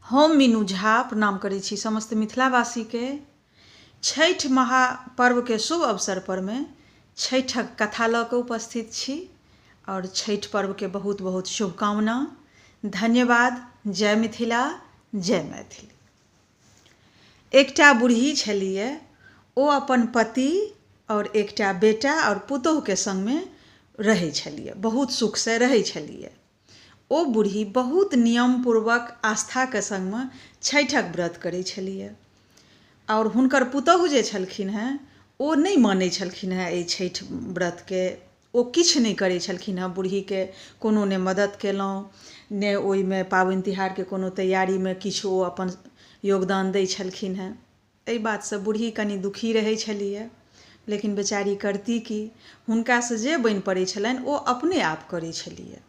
हम मीनू झा प्रणाम करै छी समस्त मिथिलावासी के। छठि महापर्व के शुभ अवसर पर में छठक कथा लऽ कऽ उपस्थित छी और छठि पर्व के बहुत बहुत शुभकामना। धन्यवाद। जय मिथिला, जय मैथिली। एकटा बूढ़ी छलिए, ओ अपन पति और एकटा बेटा और पुतोह के संग में रहै छलिए, बहुत सुख से रहै छलिए। ओ बूढ़ी बहुत नियमपूर्वक आस्था के संग में छठक व्रत करै छलिए और हुनकर पुतोह जे छलखिन हेँ ओ नहीं मानै छलखिन हेँ एहि छठि व्रत के। ओ किछु नहीं करै छलखिन हेँ। बूढ़ी के कोनो ने मदद केलहुँ ने ओहि में पाबनि तिहार के कोनो तैयारी में किछु ओ अपन योगदान दै छलखिन हेँ। एहि बात से बूढ़ी कनि दुखी रहै छलिए, लेकिन बेचारी करती की, हुनका से जे बनि पड़ै छलनि ओ अपने आप करै छलिए।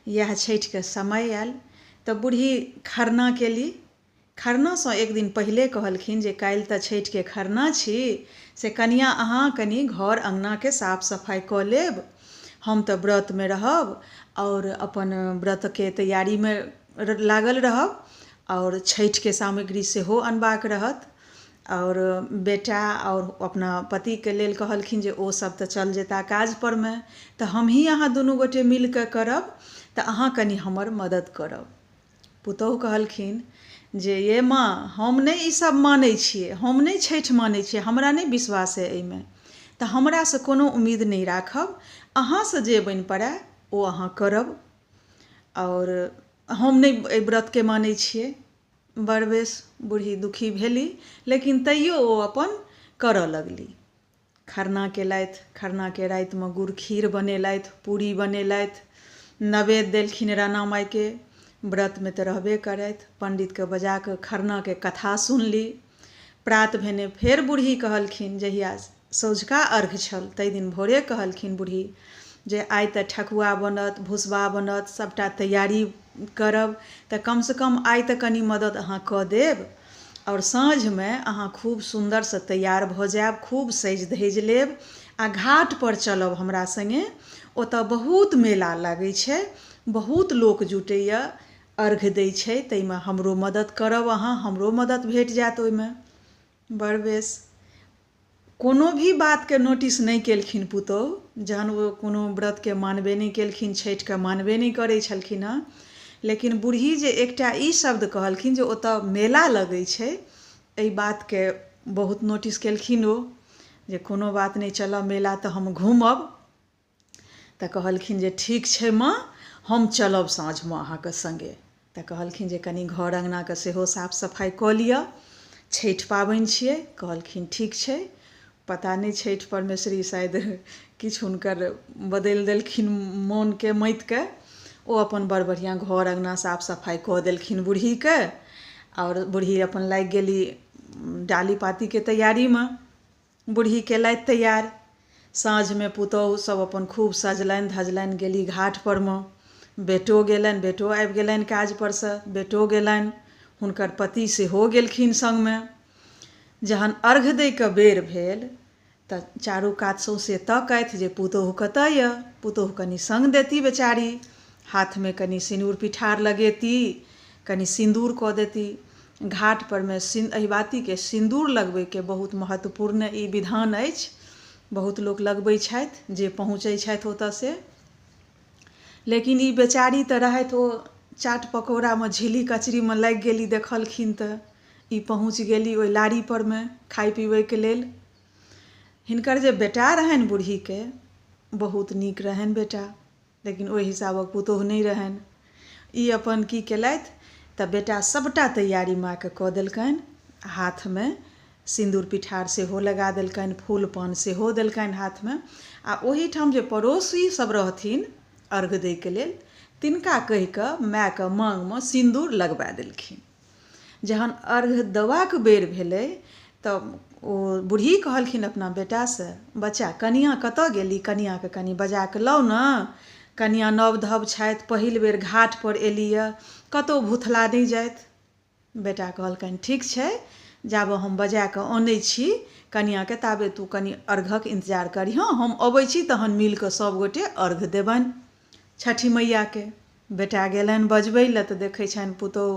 यह छठि के समय आयल तऽ बूढ़ी खरना केली। खरना से एक दिन पहिले कहलखिन जे काल्हि तऽ छठि के खरना छी, से कनिया अहाँ कनि घर अंगना के साफ सफाई कऽ लेब, हम तऽ व्रत में रहब और अपन व्रत के तैयारी में लागल रहब और छठि के सामग्री सेहो अनबाक रहत। और बेटा और अपना पति के लेल कहलखिन जे ओ सब तऽ चल जेता काज पर में, तऽ हमही अहाँ दुनू गोटे मिल के करब, तऽ अहाँ कनि हमर मदद करब। पुतोह कहलखिन जे ये माँ, हम नहीं ई सब मानै छियै, हम नहीं छठि मानै छियै, हमरा नहीं विश्वास है एहिमे, तऽ हमरा से कोनो उम्मीद नहीं राखब, अहाँ से जे बनि पड़ै ओ अहाँ करब। और हम नहीं एहि व्रत के मानै छियै। बड़ बेस बूढ़ी दुखी भेली, लेकिन तैयो ओ अपन करऽ लगली। खरना केलथि, खरना के राति में गुड़ खीर बनेलथि, पूरी बनेलथि, नैवेद्य देलखिन राणा माई के। व्रत में तऽ रहबे करथि। पंडित के बजा कऽ खरना के कथा सुनली। प्रात भेने फेर बूढ़ी कहलखिन, जहिया सँझुका अर्घ छल ताहि दिन भोरे कहलखिन बूढ़ी जे आइ तऽ ठकुआ बनत, भुसबा बनत, सबटा तैयारी करब, तऽ कम से कम आइ तऽ कनि मदद अहाँ कऽ देब और साँझ में अहाँ खूब सुंदर से तैयार भऽ जायब, खूब सजि धजि लेब आ घाट पर चलब हमरा संगे। ओतऽ बहुत मेला लागै छै, बहुत लोक जुटैया, अर्घ दै छै, ताहिमे हमरो मदद करब अहाँ, हमरो मदद भेट जायत ओहिमे। बड़ बेस। कोनो भी बात के नोटिस नहीं केलखिन पुतोह, जहन ओ कोनो व्रत के मानबे नहीं केलखिन, छठि के मानबे नहीं करै छलखिन हँ। लेकिन बूढ़ी जे एकटा ई शब्द कहलखिन जे ओतऽ मेला लगै छै, एहि बात के बहुत नोटिस केलखिन ओ, जे कोनो बात नहीं, चलऽ मेला तऽ हम घूमब। तऽ कहलखिन जे ठीक छै माँ, हम चलब साँझ में अहाँके संगे। तऽ कहलखिन जे कनि घर अंगना के सेहो साफ सफाई कऽ लिअ, छठि पाबनि छियै। कहलखिन ठीक छै। पता नहीं छठि परमेश्वरी शायद किछु हुनकर बदलि देलखिन मोन के मति के। ओ अपन बड़ बढ़िआँ घर अंगना साफ सफाई कऽ देलखिन बूढ़ी के और बूढ़ी अपन लागि गेली डाली पाती के तैयारी में। बूढ़ी केलथि तैयार। साँझ में पुतोह सब अपन खूब सजलनि धजलनि, गेली घाट पर में। बेटो गेलनि, बेटो आबि गेलनि काज पर से, बेटो गेलनि, हुनकर पति सेहो गेलखिन संग में। जहन अर्घ दै के बेर भेल तऽ चारू कात सौंसे तकथि जे पुतोह कतऽ यऽ। पुतोह कनि संग देती बेचारी, हाथ में कनि सिन्दूर पिठार लगेती, कनि सिन्दूर कऽ देती। घाट पर में अहिबाती के सिन्दूर लगबै के बहुत महत्वपूर्ण ई विधान अछि। बहुत लोक लगबै छथि जे पहुँचै छथि ओतऽ से। लेकिन ई बेचारी तऽ रहथि ओ चाट पकौड़ा में झिल्ली कचरी में लागि गेली, देखलखिन तऽ ई पहुँच गेली ओहि लारी पर में खाय पीबै के लेल। हिनकर जे बेटा रहनि बूढ़ी के, बहुत नीक रहनि बेटा, लेकिन ओहि हिसाबक पुतोह नहीं रहनि। ई अपन की केलथि तऽ बेटा सबटा तैयारी माँ के कऽ देलकनि, हाथ में सिन्दूर पिठार सेहो लगा देलकनि, फूल पान सेहो देलकनि हाथ में। आ ओहीठाम जे पड़ोसी सब रहथिन अर्घ दै के लेल, तिनका कहि कऽ माय के माँग में सिन्दूर लगबा देलखिन। जहन अर्घ देबाक बेर भेलै तऽ ओ बूढ़ी कहलखिन अपना बेटा से, बच्चा कनिया कतऽ गेली, कनिया के कनि बजा कऽ लाउ ने, कनिया नव धव छथि, पहिल बेर घाट पर एली यऽ, कतौ भूथला नहीं जाथि। बेटा कहलकनि ठीक छै, जाबऽ हम बजा कऽ आनै छी कनिया के, ताबे तू कनि अर्घक इंतजार करिहँ, हम अबै छी तहन मिल कऽ सब गोटे अर्घ देबनि छठी मैया के। बेटा गेलनि बजबै लए तऽ देखै छनि पुतहु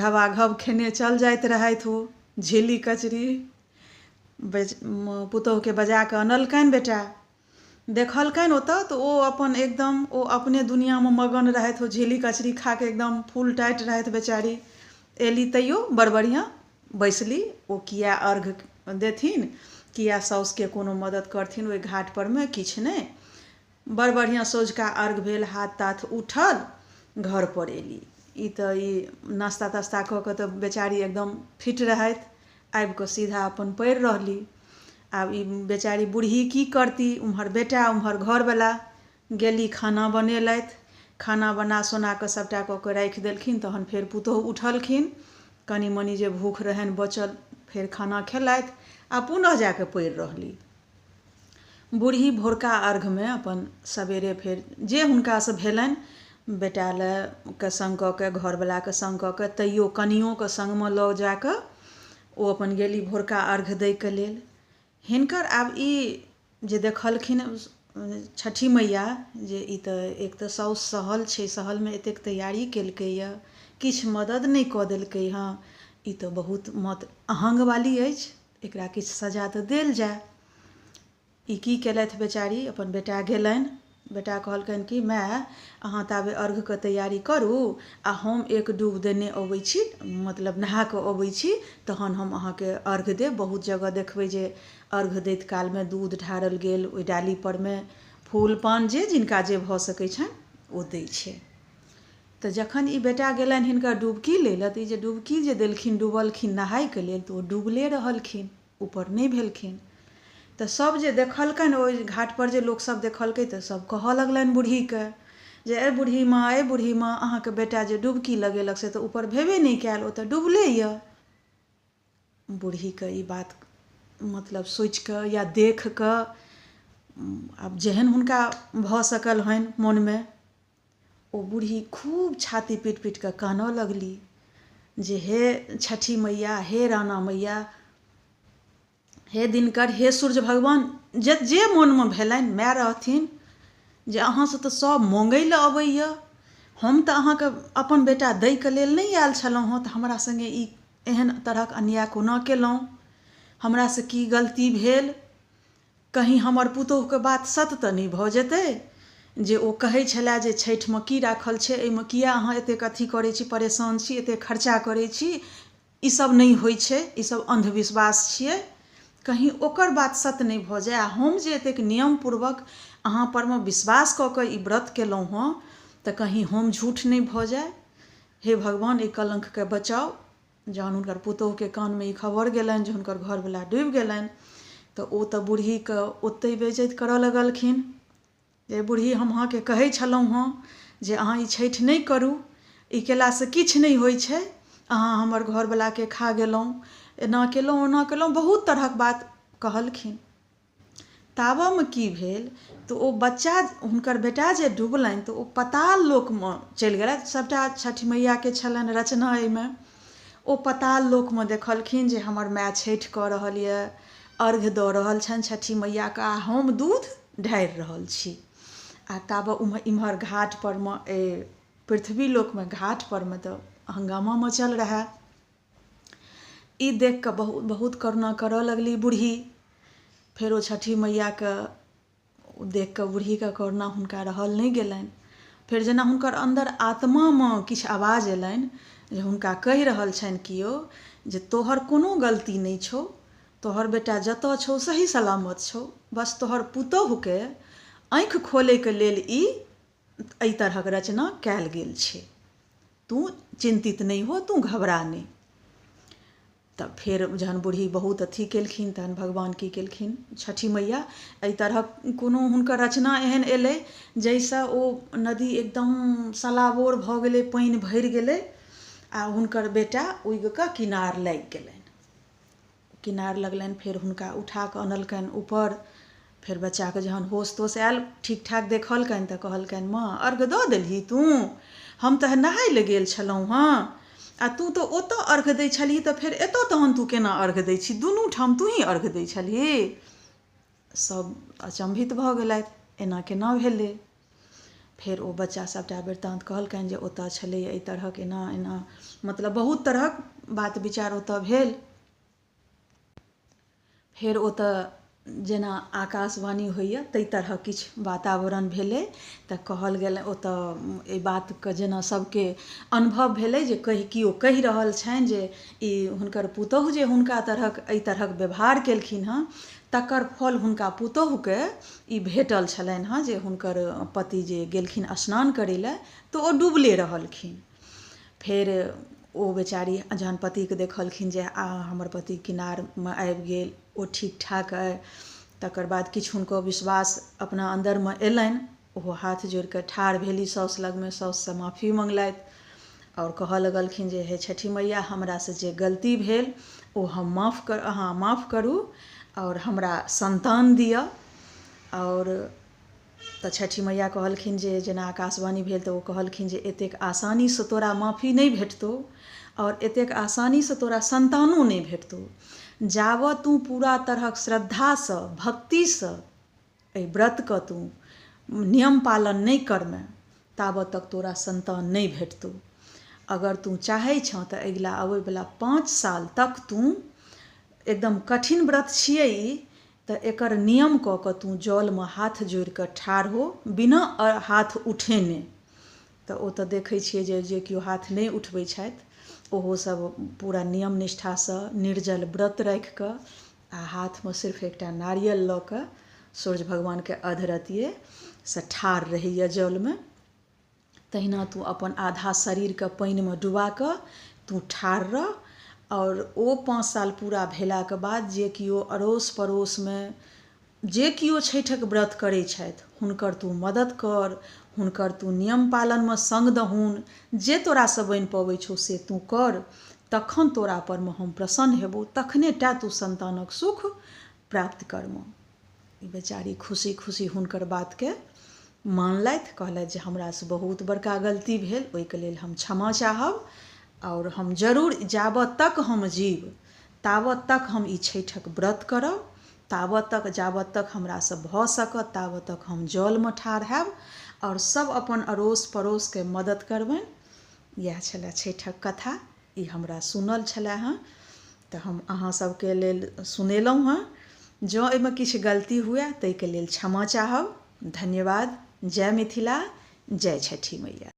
घबाघब खेने चल जाइत रहथि। ओ झिल्ली कचरी पुतहुके बजा कऽ अनलकनि। बेटा देखलकनि ओतऽ तऽ ओ अपन एकदम ओ अपने दुनिआँमे मगन रहथि। ओ झिल्ली कचरी खा कऽ एकदम फुल टाइट रहथि बेचारी। एली तैयो बड़ बढ़िआँ बैसली। ओ किया अर्घ देथिन, किया साउसके कोनो मदद करथिन ओहि घाट परमे, किछु नहि। बड़ बढ़िआँ सँझुका अर्घ भेल, हाथ ताथ उठल, घर पर एली। ई नाश्ता तास्ता कऽ कऽ तऽ बेचारी एकदम फिट रहथि। आबि कऽ सीधा अपन पड़ि रहली। आब ई बेचारी बूढ़ी की करती, उम्हर बेटा उम्हर घरवला। गेली खाना बनेलथि, खाना बना सोना कऽ सभटा कऽ कऽ राखि देलखिन। तहन फेर पुतहु उठलखिन, कनि मनि जे भूख रहनि बचल फेर खाना खेलथि आ पुनः जाकऽ पड़ि रहली। बूढ़ी भोरका अर्घमे अपन सवेरे फेर जे हुनकासँ भेलनि, बेटा के सङ्ग कऽ के, घरवलाके सङ्ग कऽ के, तैयो कनियोके सङ्गमे लऽ जा कऽ ओ अपन गेली भोरका अर्घ दैके लेल। हिनकर आब ई जे देखलखिन छठी मैया जे ई तऽ एक तऽ साउस सहल छै, सहलमे एतेक तैयारी केलकैए, किछु मदद नहि कऽ देलकै हँ, ई तऽ बहुत मत अहङ्गवाली अछि, एकरा किछु सजा तऽ देल जाय। ई की केलथि बेचारी, अपन बेटा गेलनि, बेटा कहलकनि कि माय अहाँ ताबे अर्घके तैयारी करू आ हम एक डूब देने अबै छी, मतलब नहा कऽ अबै छी, तहन हम अहाँके अर्घ देब। बहुत जगह देखबै जे अर्घ दैत कालमे दूध ढारल गेल, ओहि डाली परमे फूल पान जे जिनका जे भऽ सकै छनि ओ दै छै। तऽ जखन ई बेटा गेलनि हिनकर डुबकी लै लए, तऽ ई जे डुबकी जे देलखिन, डुबलखिन नहायके लेल, तऽ ओ डुबले रहलखिन, ऊपर नहि भेलखिन। तऽ सब जे देखलकनि ओहि घाटपर जे लोकसब देखलकै, तऽ सब कहऽ लगलनि बूढ़ीके जे ए बूढ़ी माँ, ए बूढ़ी माँ, अहाँके बेटा जे डुबकी लगेलक से तऽ ऊपर भेबे नहि कयल, ओ तऽ डुबले यऽ। बूढ़ीके ई बात मतलब सोचि कऽ या देख कऽ, आब जेहन हुनका भऽ सकल हनि मोनमे, ओ बूढ़ी खूब छाती पीट पीट कऽ कानऽ लगली जे हे छठी मैया, हे राना मैया, हे दिनकर, हे सूर्य भगवान, जे मोनमे भेलनि, माय रहथिन जे अहाँसँ तऽ सब माँगै लए अबैए, हम तऽ अहाँके अपन बेटा दैके लेल नहि आयल छलहुँ हँ, तऽ हमरा सङ्गे ई एहन तरहक अन्याय कोना केलहुँ, हमरासँ की गलती भेल, कहीं हमर पुतहुके बात सत तऽ नहि भऽ जेतै जे ओ कहै छलै जे छठिमे की राखल छै, एहिमे किया अहाँ एतेक अथी करै छी, परेशान छी, एतेक खर्चा करै छी, ई सब नहि होइ छै, ई सब अन्धविश्वास छियै, कहीं ओकर बात सत नहि भऽ जाय। आ हम जे एतेक नियमपूर्वक अहाँ परमे विश्वास कऽ कऽ ई व्रत केलहुँ हँ, तऽ कहीं हम झूठ नहि भऽ जाय। हे भगवान, एहि कलङ्कके बचाउ। जहन हुनकर पुतहुके कानमे ई खबर गेलनि जे हुनकर घरवला डूबि गेलनि, तऽ ओ तऽ बूढ़ीके ओतहि बेइज्जति करऽ लगलखिन जे बूढ़ी, हम अहाँके कहै छलहुँ हँ जे अहाँ ई छठि नहि करू, ई केलासँ किछु नहि होइ छै, अहाँ हमर घरवलाके खा गेलहुँ, एना केलहुँ ओना केलहुँ, बहुत तरहक बात कहलखिन। ताबऽमे की भेल तऽ ओ बच्चा, हुनकर बेटा जे डूबलनि, तऽ ओ पाताल लोकमे चलि गेलथि। सभटा छठी मैयाके छलनि रचना एहिमे। ओ पाताल लोकमे देखलखिन जे हमर माय छठि कऽ रहल यऽ, अर्घ दऽ रहल छनि छठी मैयाके, आ हम दूध ढारि रहल छी। आ ताबऽ इम्हर घाट परमे, पृथ्वी लोकमे घाट परमे तऽ हंगामा मचल रहै। ई देख कऽ बहुत बहुत करुणा करऽ लगली बूढ़ी। फेर ओ छठी मैयाके देख कऽ बूढ़ीके करुणा हुनका रहल नहि गेलनि। फेर जेना हुनकर अन्दर आत्मामे किछु आवाज अयलनि जे हुनका कहि रहल छनि किओ जे तोहर कोनो गलती नहि छौ, तोहर बेटा जतऽ छौ सही सलामत छौ, बस तोहर पुतहुके आँखि खोलैके लेल ई एहि तरहक रचना कयल गेल छै, तू चिन्तित नहि हो, तू घबरा नहि। तब फेर जहन बूढ़ी बहुत अथी केलखिन, तहन भगवान की केलखिन, छठी मैया, एहि तरहक कोनो हुनकर रचना एहन एलै जाहिसँ ओ नदी एकदम सलाबोर भऽ गेलै, पानि भरि गेलै, आ हुनकर बेटा उगि कऽ किनार लागि गेलनि। किनार लगलनि, फेर हुनका उठा कऽ अनलकनि ऊपर। फेर बच्चाके जहन होश तोश आयल, ठीक ठाक देखलकनि, तऽ कहलकनि माँ अर्घ दऽ देलही तू, हम तऽ नहाय लए गेल छलहुँ हँ, आ तू तऽ ओतऽ अर्घ दै छलही, तऽ फेर एतऽ तहन तू केना अर्घ दै छी, दुनू ठाम तू ही अर्घ दै छलही। सब अचंभित भऽ गेलथि, एना केना भेलै। फेर ओ बच्चा सबटा वृत्तान्त कहलकनि जे ओतऽ छलै एहि तरहक एना एना, मतलब बहुत तरहक बात विचार ओतऽ भेल। फेर ओतऽ जेना आकाशवाणी होइए ताहि तरहक किछु वातावरण भेलै, तऽ कहल गेलै ओतऽ एहि बातके जेना सबके अनुभव भेलै जे केओ कहि रहल छनि जे ई हुनकर पुतोहु जे हुनका एहि तरहक व्यवहार केलखिन हँ, तकर फल हुनका पुतोहुके ई भेटल छलनि हँ जे हुनकर पति जे गेलखिन स्नान करै लए तऽ ओ डुबले रहलखिन। फेर ओ बेचारी जहन पतिके देखलखिन जे हमर पति किनारमे आबि गेल, ओ ठीक ठाक अइ, तकर बाद किछु हुनको विश्वास अपना अन्दरमे अएलनि। ओहो हाथ जोड़िकऽ ठाढ़ भेली साउस लगमे, साउससँ माफी मँगलथि आओर कहऽ लगलखिन जे हे छठी मैया, हमरासँ जे गलती भेल ओ अहाँ माफ़ करू आओर हमरा संतान दिअ। आओर तऽ छठी मैया कहलखिन जे जेना आकाशवाणी भेल तऽ ओ कहलखिन जे एतेक आसानीसँ तोरा माफी नहि भेटतौ आओर एतेक आसानीसँ तोरा संतानो नहि भेटतौ। जाबऽ तू पूरा तरहक श्रद्धासँ भक्तिसँ एहि व्रतके तू नियम पालन नहि करमे, ताबऽ तक तोरा संतान नहि भेटतौ। अगर तू चाहै छँ तऽ अगिला आबैवला 5 साल तक तू एकदम कठिन व्रत छियै ई, तऽ एकर नियम कऽ कऽ तू जलमे हाथ जोड़िकऽ ठाढ़ हो बिना हाथ उठेने। तऽ ओ तऽ देखै छियै जे केओ हाथ नहि उठबै छथि ओहो सब पूरा नियम निष्ठासँ निर्जल व्रत राखिकऽ आ हाथमे सिर्फ एकटा नारियल लऽ कऽ सूर्य भगवानके अधरतिएसँ ठाढ़ रहैए जलमे। तहिना तू अपन आधा शरीरके पानिमे डुबाकऽ तू ठाढ़ रह आओर ओ 5 साल पूरा भेलाके बाद जे केओ अड़ोस पड़ोसमे जे केओ छठिक व्रत करै छथि हुनकर तू मदद कर, हुनकर तू नियम पालनमे सङ्ग दहुन, जे तोरासँ बनि पबै छौ से तू कर, तखन तोरा परमे हम प्रसन्न हेबौ, तखने टा तू संतानक सुख प्राप्त करमो। ई बेचारी खुशी खुशी हुनकर बातके मानलथि, कहलथि जे हमरासँ बहुत बड़का गलती भेल, ओहिके लेल हम क्षमा चाहब आओर हम जरूर जाबत तक हम जीव ताबत तक हम ई छठिक व्रत करब, ताबत तक जाबत तक हमरासँ भऽ सकत ताबत तक हम जलमे ठाढ़ हैब आओर सब अपन अड़ोस पड़ोसके मदद करबनि। इएह छलै छठिक कथा, ई हमरा सुनल छलै हँ तऽ हम अहाँ सबके लेल सुनेलहुँ हँ। जँ एहिमे किछु गलती हुए ताहिके लेल क्षमा चाहब। धन्यवाद। जय मिथिला, जय छठी मैया।